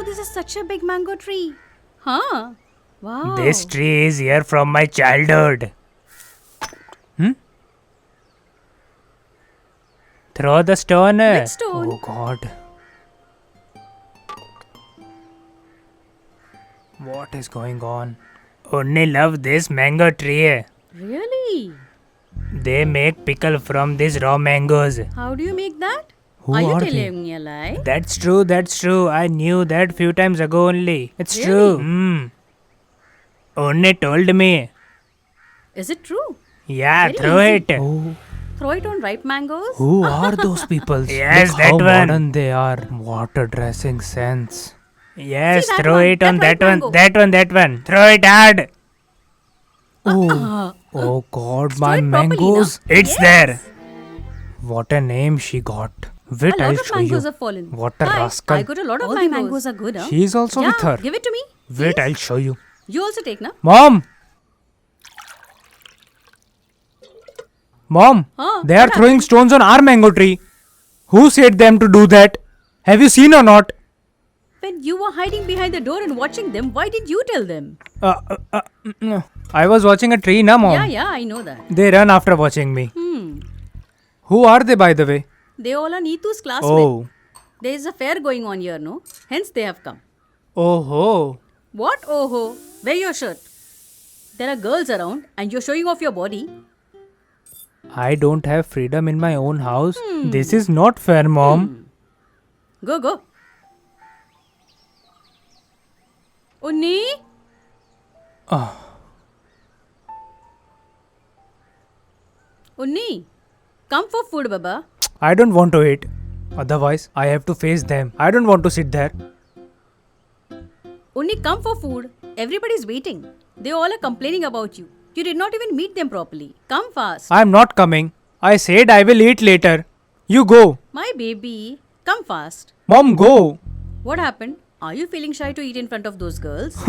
Oh, this is such a big mango tree. Huh? Wow. This tree is here from my childhood. Throw the stone. Which stone? Oh God. What is going on? Only love this mango tree. Really? They make pickle from these raw mangoes. How do you make that? Who are you are telling they? me a lie? That's true, that's true. I knew that few times ago only. It's true. Only told me. Is it true? Yeah, Very throw easy. it. Oh, Throw it on ripe mangoes? who are those people? Yes, Look that how one. modern they are. What a dressing sense. Yes, See that throw one, it on that that right one, mango. that one. Throw it hard. Oh God, my it properly mangoes. It's there. What a name she got. A Wait, lot I'll of show you. mangoes have fallen. What a Hi, rascal. I got a lot of All the mangoes are good, huh? She's also yeah, with her. give it to me. Wait, I'll show you. You also take, na? Mom! Mom! Huh? They are What throwing stones on our mango tree. Who said them to do that? Have you seen or not? When you were hiding behind the door and watching them, why did you tell them? I was watching a tree, na mom? Yeah, I know that. They run after watching me. Who are they, by the way? They all are Neetu's classmates. Oh. There is a fair going on here, no? Hence they have come. Oh ho. What? Oh ho. Wear your shirt. There are girls around and you're showing off your body. I don't have freedom in my own house. This is not fair, mom. Go. Unni? Unni, come for food, Baba. I don't want to eat. Otherwise, I have to face them. I don't want to sit there. Unni, come for food. Everybody's waiting. They all are complaining about you. You did not even meet them properly. Come fast. I'm not coming. I said I will eat later. You go. My baby, come fast. Mom, go. What happened? Are you feeling shy to eat in front of those girls?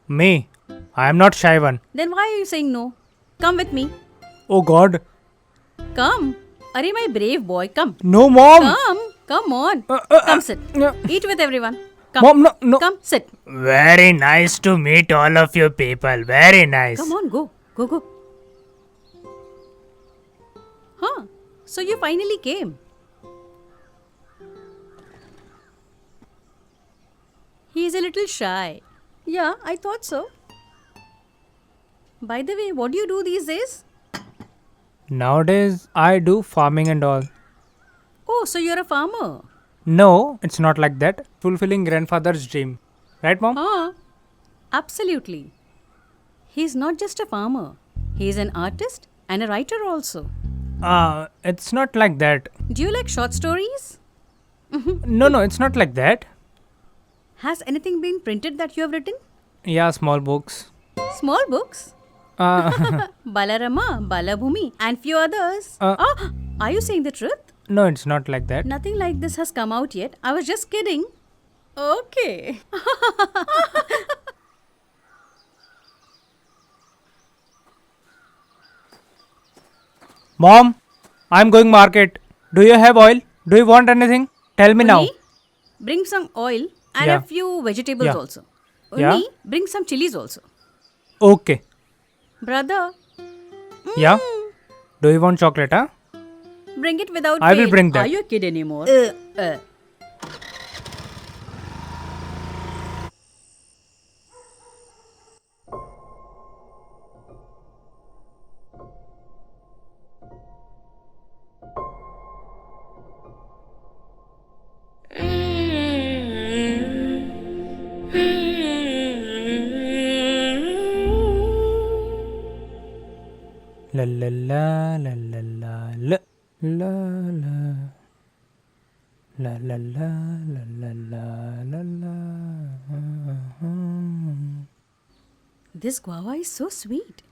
Me. I am not shy one. Then why are you saying no? Come with me. Oh God. Come. Arey, my brave boy, come. No, mom. Come on. Come sit. Eat with everyone. Come. Mom, no. Come, sit. Very nice to meet all of you people. Very nice. Come on, go. Go. Huh. So you finally came. He is a little shy. Yeah, I thought so. By the way, what do you do these days? Nowadays, I do farming and all. Oh, so you're a farmer. No, it's not like that. Fulfilling grandfather's dream. Right, mom? Huh? Absolutely. He's not just a farmer. He's an artist and a writer also. It's not like that. Do you like short stories? No, it's not like that. Has anything been printed that you have written? Yeah, small books. Small books? Balarama, Balabhumi, and few others. Are you saying the truth? No, it's not like that. Nothing like this has come out yet. I was just kidding. Okay. Mom, I'm going market. Do you have oil? Do you want anything? Tell me now. Unni, bring some oil and Yeah. a few vegetables Yeah. also. Yeah. Unni, bring some chilies also. Okay. Brother, Yeah? Do you want chocolate, huh? bring it without I will fail. bring that. Are you a kid anymore? La la la la la la la la la la la la la la la la la. This guava is so sweet.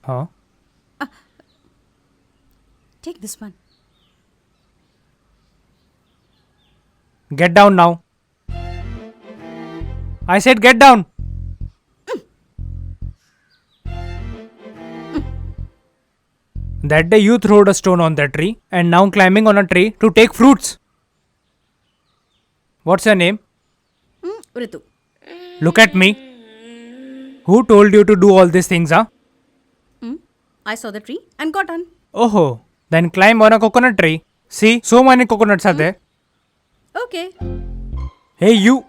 Huh? Take this one. Get down now. I said get down. That day you throwed a stone on that tree and now climbing on a tree to take fruits. What's your name? Ritu. Look at me. Who told you to do all these things, huh? I saw the tree and got on. Oh, then climb on a coconut tree. See, so many coconuts are there. Okay. Hey, you.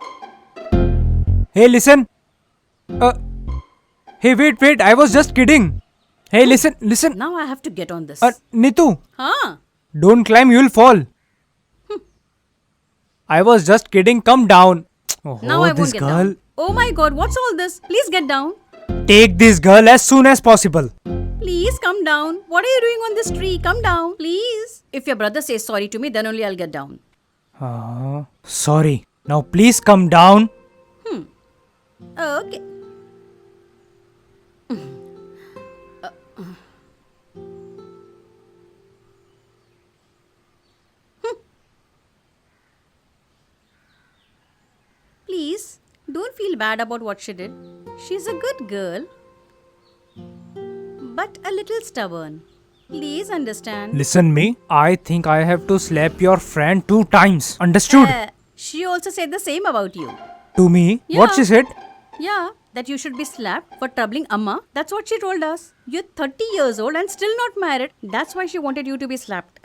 Hey, listen. Hey, wait. I was just kidding. Hey, listen. Now I have to get on this. Nitu, Huh? don't climb, you'll fall. I was just kidding. Come down. Oh, Now I won't this get girl. down. Oh my god, what's all this? Please get down. Take this girl as soon as possible. Please come down. What are you doing on this tree? Come down, please. If your brother says sorry to me, then only I'll get down. Sorry. Now please come down. Okay. Please, don't feel bad about what she did. She's a good girl, but a little stubborn. Please understand. Listen me. I think I have to slap your friend 2 times. Understood? She also said the same about you. To me? Yeah. What she said? Yeah, that you should be slapped for troubling Amma. That's what she told us. You're 30 years old and still not married. That's why she wanted you to be slapped.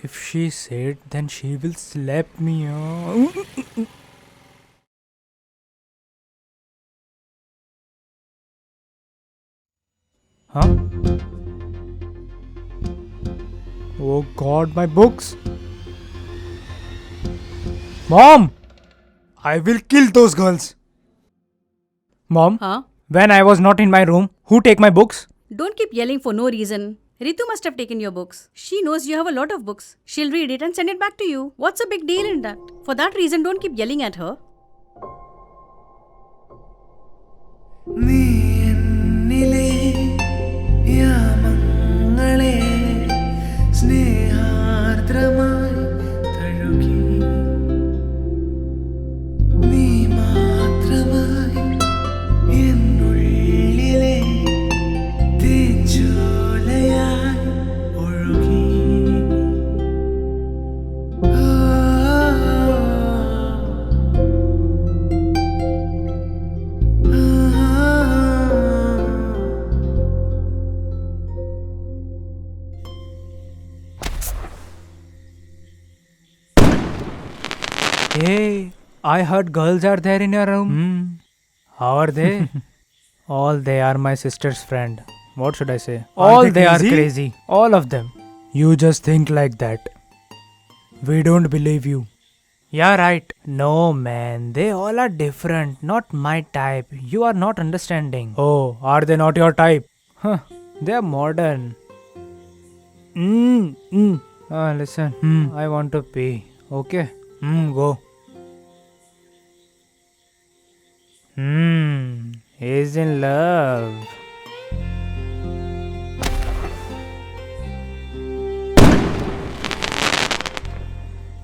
If she said, then she will slap me. Huh? Oh God, my books. Mom! I will kill those girls. Mom, Huh? when I was not in my room, who take my books? Don't keep yelling for no reason. Ritu must have taken your books. She knows you have a lot of books. She'll read it and send it back to you. What's a big deal in that? For that reason, don't keep yelling at her. Hey, I heard girls are there in your room. How are they? All they are my sister's friend. What should I say? All they are crazy. All of them. You just think like that. We don't believe you. Yeah, right. No, man. They all are different. Not my type. You are not understanding. Oh, are they not your type? Huh. They are modern. Listen. I want to pee. Okay. Go. He's in love.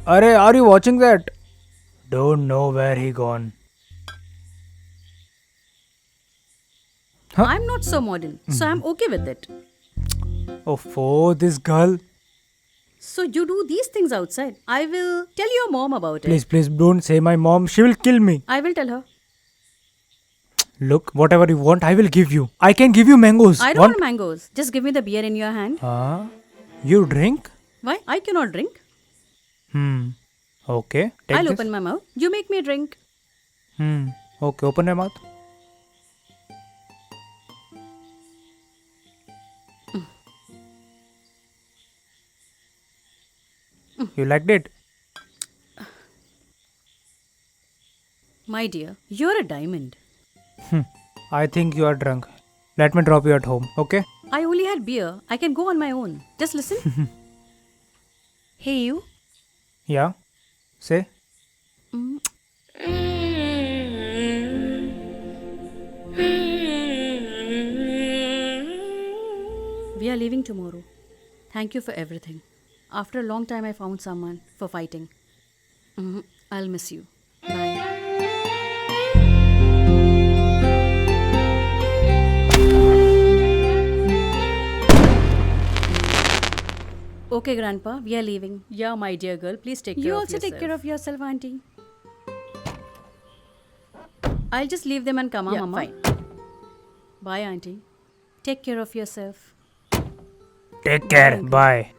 Arey, are you watching that? Don't know where he gone. Huh? I'm not so modern, so I'm okay with it. Oh, this girl. So you do these things outside. I will tell your mom about it. Please don't say my mom. She will kill me. I will tell her. Look, whatever you want, I will give you. I can give you mangoes. I don't want mangoes. Just give me the beer in your hand. You drink? Why? I cannot drink. Okay. I'll open my mouth. You make me drink. Okay, open your mouth. You liked it? My dear, you're a diamond. I think you are drunk. Let me drop you at home, okay? I only had beer. I can go on my own. Just listen. Hey, you. Yeah? Say? We are leaving tomorrow. Thank you for everything. After a long time, I found someone for fighting. I'll miss you. Bye. Okay, Grandpa, we are leaving. Yeah, my dear girl, please take care You of also yourself. take care of yourself, Auntie. I'll just leave them and come, Yeah, Mama. fine. Bye, Auntie. Take care of yourself. Take care. uncle. Bye.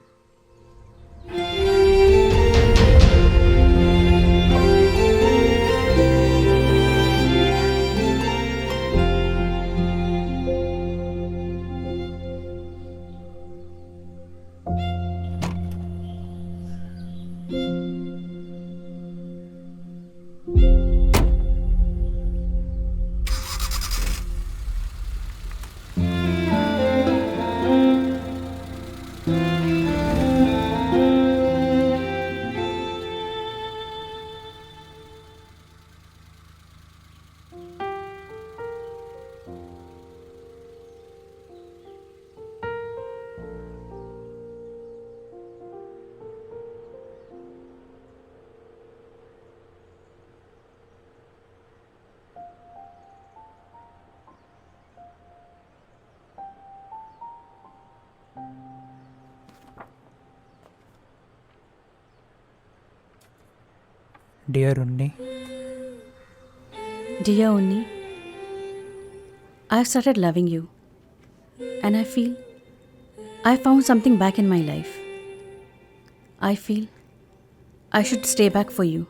Dear Unni, Dear Unni, I've started loving you. And I feel I found something back in my life. I feel I should stay back for you.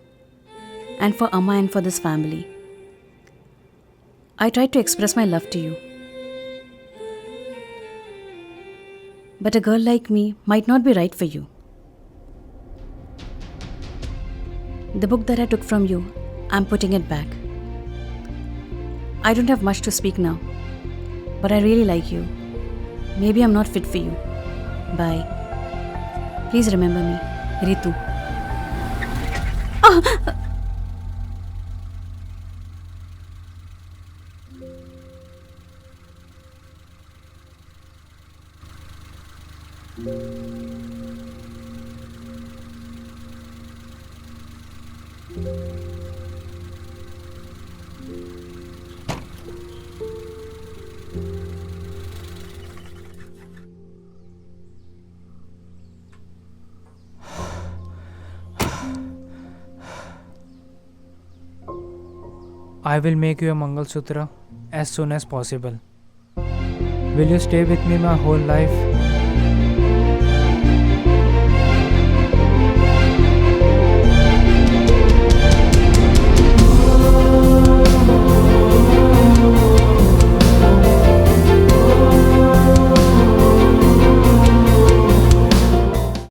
And for Amma and for this family. I tried to express my love to you. But a girl like me might not be right for you. The book that I took from you, I'm putting it back. I don't have much to speak now, but I really like you. Maybe I'm not fit for you. Bye. Please remember me, Ritu. I will make you a Mangal Sutra as soon as possible. Will you stay with me my whole life?